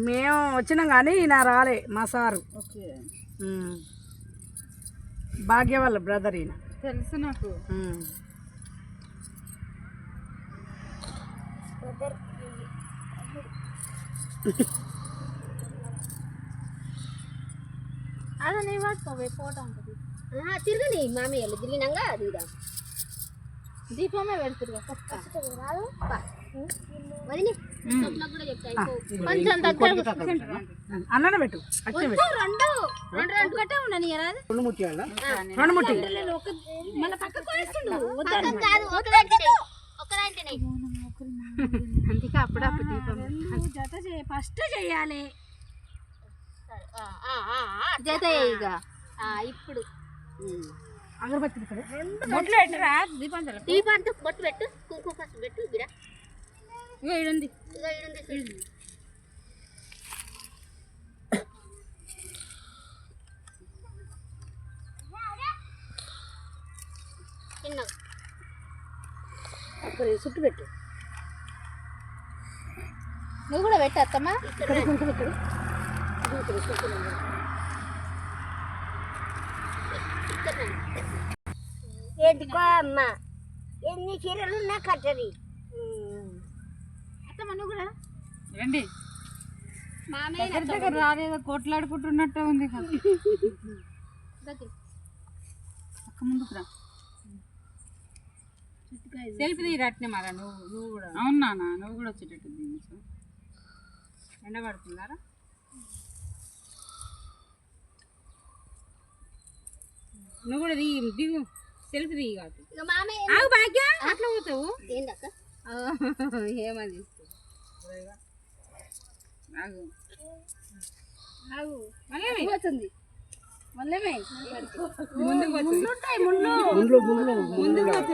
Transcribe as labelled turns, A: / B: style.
A: మేము వచ్చినాం కానీ ఈయన రాలే మా సారు. భాగ్య వాళ్ళ బ్రదర్ ఈయన.
B: తెలుసు నాకు.
C: అదే నీ పట్టుకోవే ఫోటో ఉంటుంది. తిరగని మామయ్యలు తిరిగినాక అదిదా దీపమే పెడుతురుగా కొంచెం
A: అన్న పెట్టు
C: ఒకటే ఉండని మళ్ళీ పక్కకు అందుకే అప్పుడప్పుడు దీపం జత ఫస్ట్ చెయ్యాలి. జత ఇక ఇప్పుడు
A: అగరబత్తి
B: బొట్లు పెట్టరా
C: దీపంతో బొట్టు పెట్టు కుంకుమ ఫస్ట్ పెట్టు గిడ
B: ఇడుంది
A: అక్కడ చుట్టు పెట్టు.
C: నువ్వు కూడా పెట్టు అత్తమ్మా. ఎందుకో అమ్మ ఎన్ని చీరలు ఉన్నా కట్టది. అత్తమ్మ నువ్వు కూడా
B: రండి. దగ్గర రాలేదో కొట్లాడుకుంటున్నట్టే ఉంది. అక్క ముందుకు రా. సెల్ఫీ తీరట్నే మరా నువ్వు కూడా. అవునా నువ్వు కూడా వచ్చేటట్టు దిగు. ఎండ పడుతున్నారా? నువ్వు కూడా దిగు సెల్ఫీ దిగి కాదు. భాగ్య అట్లా పోతావు ఏమని
C: పోతుంది
B: ముందుకు